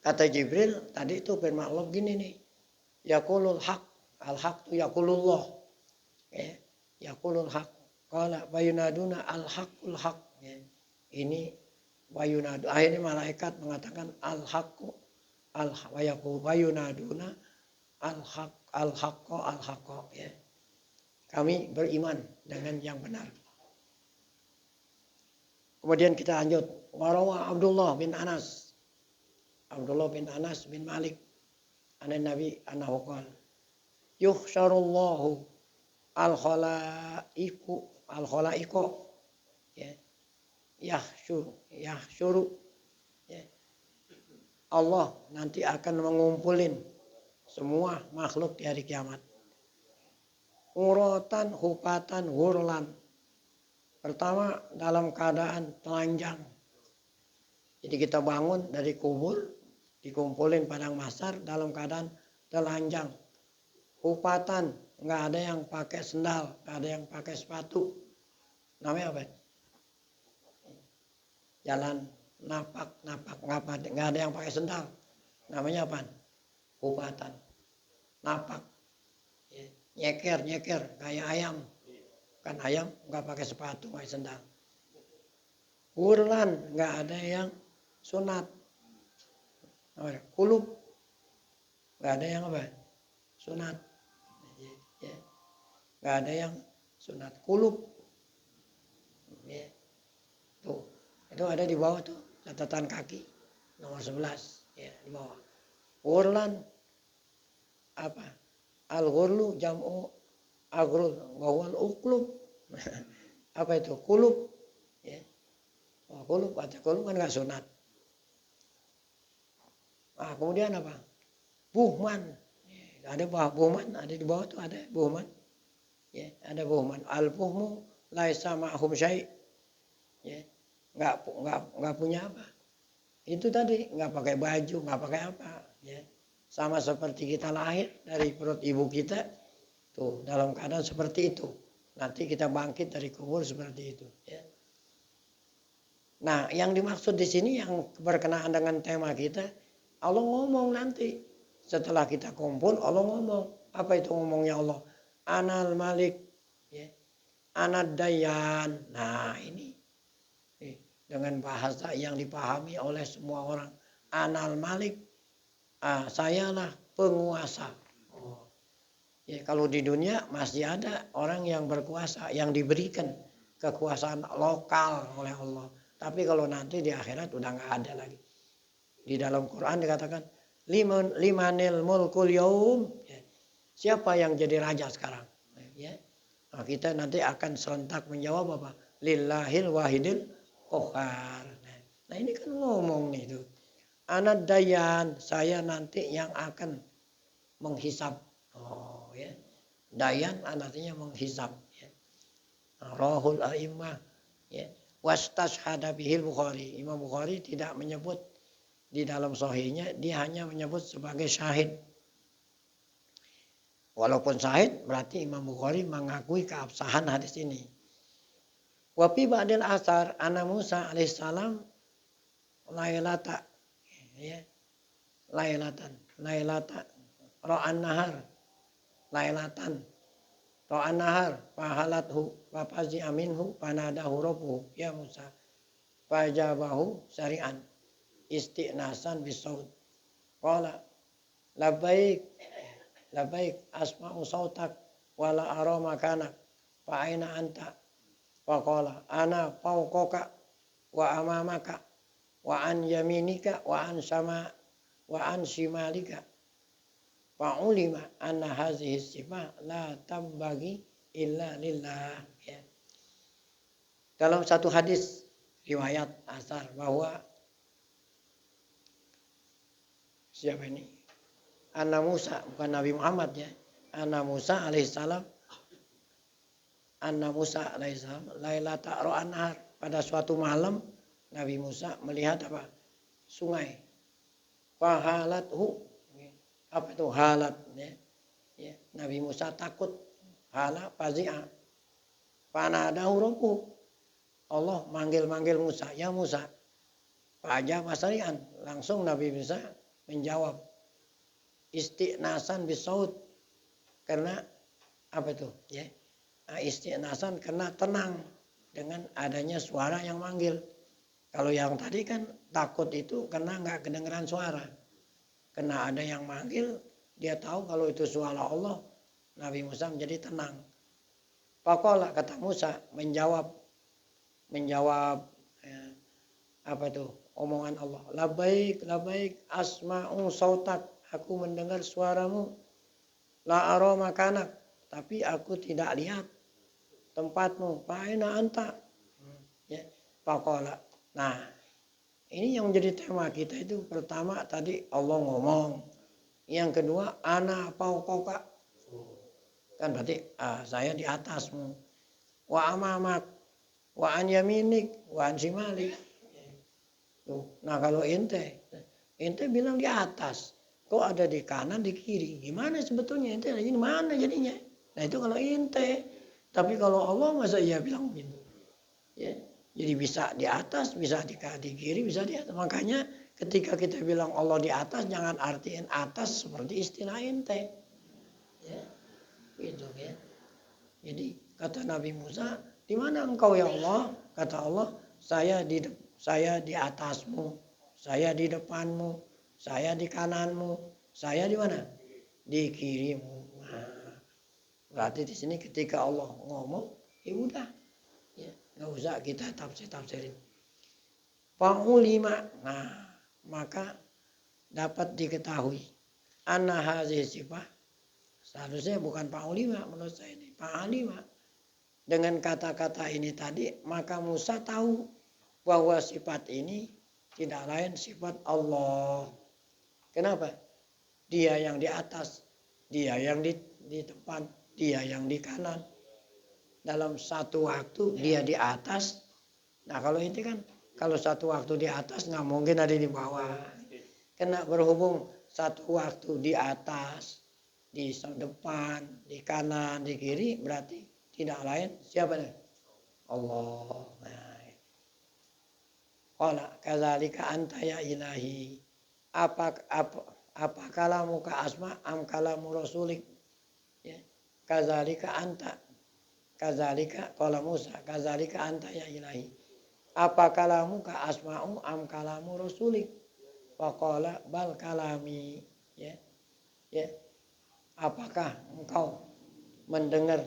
Kata Jibril tadi itu firman Allah gini nih, yaqulul haq, al haq tu yaqulullah, ya, yaqulul haq, qala bayunaduna al haqul haq, ya. Ini bayunadu, akhirnya malaikat mengatakan al haqqu al bayunaduna al haq al haqqo al haqqo, ya. Kami beriman dengan yang benar. Kemudian kita lanjut, warawa Abdullah bin Anas bin Malik anan Nabi annahu qala yuhsyarullahu al khalaiqu ya yahsyuru ya. Allah nanti akan mengumpulin semua makhluk di hari kiamat. Uratan hupatan hurlan. Pertama dalam keadaan telanjang. Jadi kita bangun dari kubur, dikumpulin padang mahsyar dalam keadaan telanjang. Hupatan, nggak ada yang pakai sendal, nggak ada yang pakai sepatu. Namanya apa? Jalan napak, nggak ada yang pakai sendal. Namanya apa? Hupatan. Napak. Nyeker, kayak ayam. Kan ayam nggak pakai sepatu, nggak sendal. Hurlan, nggak ada yang sunat. Kulub, nggak ada yang apa? Sunat. Nggak ada yang sunat. Kulub. Ya. Tuh, itu ada di bawah tuh, catatan kaki nomor 11, ya, di bawah. Hurlan apa? Al-ghurlu jam'u agrul wawal uklub. Apa itu? Kulub. Ya. Oh, kulub, kulub kan nggak sunat. Nah, kemudian apa? Buhman. Ya, ada buhman, ada di bawah tuh ada buhman. Ya, ada buhman. Al-buhmu laisa ma'hum syai'. Ya. Nggak punya apa? Itu tadi nggak pakai baju, nggak pakai apa, ya. Sama seperti kita lahir dari perut ibu kita, tuh dalam keadaan seperti itu. Nanti kita bangkit dari kubur seperti itu, ya. Nah, yang dimaksud di sini yang berkenaan dengan tema kita, Allah ngomong nanti setelah kita kumpul, Allah ngomong. Apa itu ngomongnya Allah? Anal Malik, ya. Anad Dayan. Nah, ini dengan bahasa yang dipahami oleh semua orang. Anal Malik, sayalah penguasa. Oh. Ya, kalau di dunia masih ada orang yang berkuasa, yang diberikan kekuasaan lokal oleh Allah. Tapi kalau nanti di akhirat udah nggak ada lagi. Di dalam Quran dikatakan limanil mulkul yaum. Ya. Siapa yang jadi raja sekarang? Ya. Nah, kita nanti akan serentak menjawab apa? Lillahil wahidil qahar. Nah, ini kan ngomong nih tuh. Anad dayan, saya nanti yang akan menghisab. Oh ya. Dayan artinya menghisab, ya. Rahul a'immah, ya. Wastashhada bihil Bukhari. Imam Bukhari tidak menyebut di dalam sahihnya, dia hanya menyebut sebagai syahid. Walaupun syahid berarti Imam Bukhari mengakui keabsahan hadis ini. Wa fi ba'dil asar anna Musa alaihissalam lailata ya lailata ra'an nahar lailatan ra'an nahar fahalathu fafazi aminhu panadahu rabbuhu ya Musa fajabahu syari'an isti'nasan bisaut qala labbaik asma'u sautak wala ara makanak fa aina anta faqala ana fawqaka wa amamaka wa an yaminika wa an shimalika fa ulima anna hazihi sifah la tambagi illa lillah ya. Dalam satu hadis riwayat asar bahwa siapa ini? Anna Musa, bukan Nabi Muhammad ya. Anna Musa alaihissalam lailata ra'an nahar. Pada suatu malam Nabi Musa melihat apa? Sungai. Fahalathu. Apa itu halat ya? Ya. Nabi Musa takut. Hala fazi'a. Panadahu rabbuh. Allah manggil Musa, ya Musa. Fa'ajaba syari'an. Langsung Nabi Musa menjawab. Isti'nasan bisaut. Karena apa itu? Ya. Isti'nasan karena tenang dengan adanya suara yang manggil. Kalau yang tadi kan takut itu karena nggak kedengeran suara. Karena ada yang manggil, dia tahu kalau itu suara Allah. Nabi Musa menjadi tenang. Faqala kata Musa menjawab ya, apa itu? Omongan Allah. Labbaik asma'u sautak. Aku mendengar suaramu. La ara makanak. Tapi aku tidak lihat tempatmu. Fa'ina anta. Ya. Faqala. Nah, ini yang menjadi tema kita itu pertama tadi Allah ngomong. Yang kedua, ana fauqaka. Kan berarti saya di atasmu. Wa amamak. Wa an yaminik. Wa an shimalik. Nah kalau ente bilang di atas. Kok ada di kanan, di kiri. Gimana sebetulnya ente? Ini mana jadinya? Nah itu kalau ente. Tapi kalau Allah masa ia bilang begitu. Ya. Jadi bisa di atas, bisa di kiri, bisa di atas. Makanya ketika kita bilang Allah di atas, jangan artiin atas seperti istilah ente. Ya, gitu ya. Jadi kata Nabi Musa, di mana engkau ya Allah? Kata Allah, saya di atasmu, saya di depanmu, saya di kananmu, saya di mana? Di kirimu. Nah, berarti di sini ketika Allah ngomong, ya udah. Ya, nggak usah kita tafsirin. Fa'ulima. Nah, maka dapat diketahui. Anna hazihi sifah. Seharusnya bukan fa'ulima menurut saya ini. Fa'alima. Dengan kata-kata ini tadi, maka Musa tahu bahwa sifat ini tidak lain sifat Allah. Kenapa? Dia yang di atas, dia yang di depan, dia yang di kanan. Dalam satu waktu dia di atas. Nah kalau ini kan kalau satu waktu di atas nggak mungkin ada di bawah. Kena berhubung satu waktu di atas, di depan, di kanan, di kiri berarti tidak lain siapa nih? Allah. Qala kadzalika anta ya ilahi. Apa kalamu ka asma am kalamu rasulik? Ya. Kadzalika anta. Kadzalika qala Musa, kadzalika anta ya ilahi. Apa kalamu ka asma'u am kalamu rasulik? Faqala bal kalami. Ya. Ya. Apakah engkau mendengar?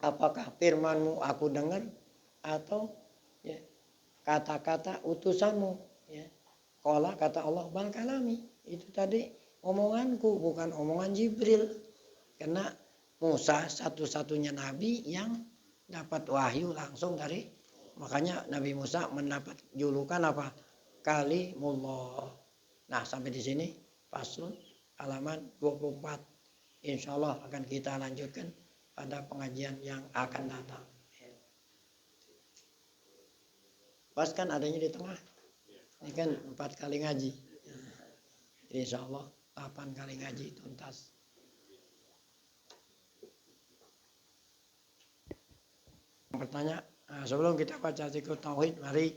Apakah firmanmu aku dengar atau ya, kata-kata utusanmu? Ya. Qala kata Allah bal kalami. Itu tadi omonganku bukan omongan Jibril. Karena Musa satu-satunya nabi yang dapat wahyu langsung dari, makanya Nabi Musa mendapat julukan apa? Kalimullah. Nah sampai di sini faslun halaman 24. Insya Allah akan kita lanjutkan pada pengajian yang akan datang. Pas kan adanya di tengah. Ini kan 4 kali ngaji. Insya Allah 8 kali ngaji tuntas. Bertanya, sebelum kita baca zikr tauhid, mari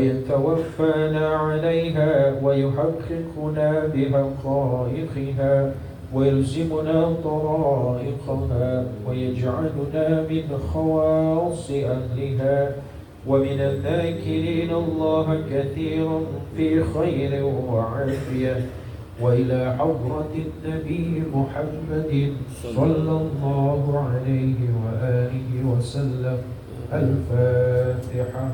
ويتوفانا عليها ويحققنا بحقائقها ويلزمنا طرائقها ويجعلنا من خواص أهلها ومن الذاكرين الله كثيرا في خير وعافية، وإلى حضرة النبي محمد صلى الله عليه وآله وسلم. الفاتحة.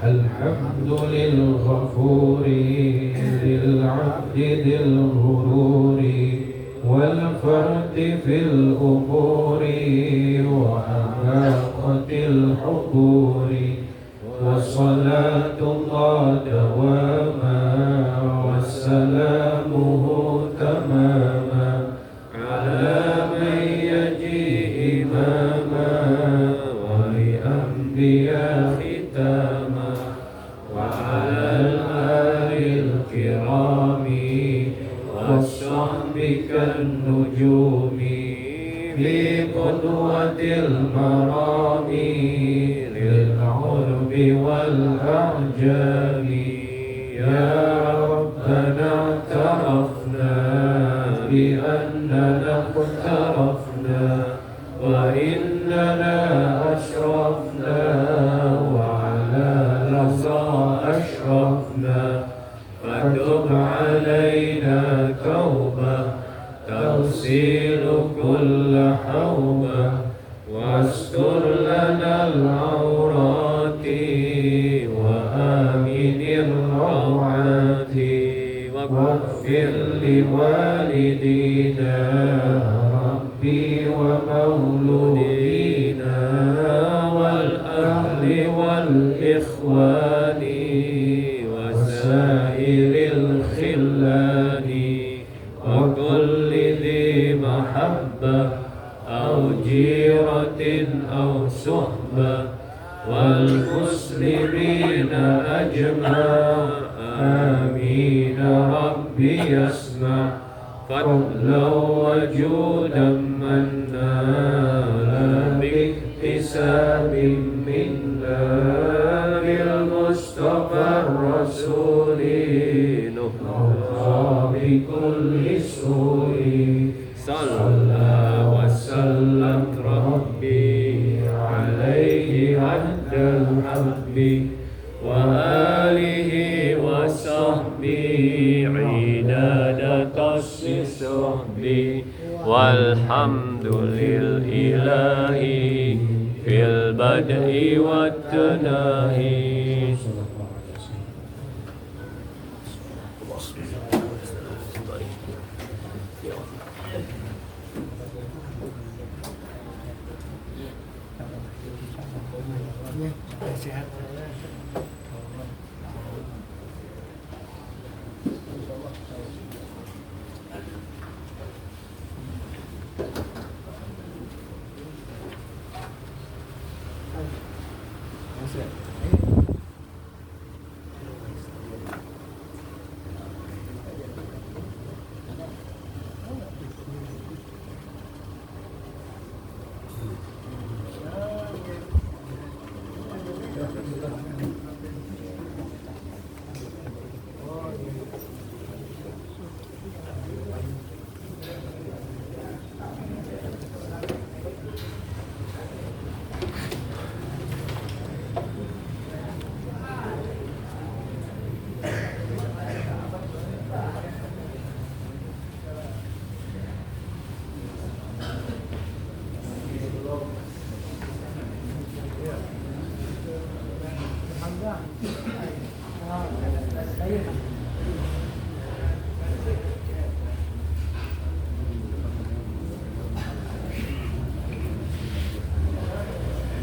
الحمد للغفور للعبد ذي الغرور والفرد في الأمور وأماقة الحضور، وصلاة الله دواما وسلامه تماما على من يجيء إماما ولأنبياء ختاما، وعلى الآل الكرام والصحب كالنجوم في قدوة المرام للعرب والأعجام. يا ربنا اعترفنا بأننا اقترفنا وإننا أشرفنا وعلى لظى أشرفنا، فتب علينا توبة تغسل كل حوبة، واستر لنا العورات وآمن الروعات، واغفر لوالدينا ربي ومولودينا والأهل والإخوان وسائر الخلان وكل ذي محبة أو جيرة أو صحبة والمسلمين أجمع. آمين ربي يسمع فضلا وجودا منا لا باكتساب منا بالمصطفى الرسول نهضى بكل سوء. صلى وسلم ربي عليه عد الحب وآله وصحبه عداد الصحب، والحمد لله في البدء والتناهي.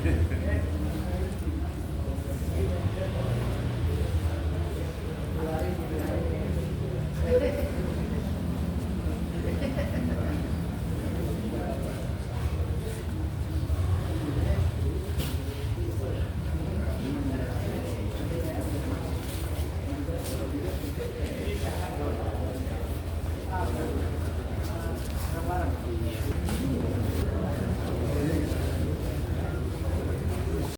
Yeah.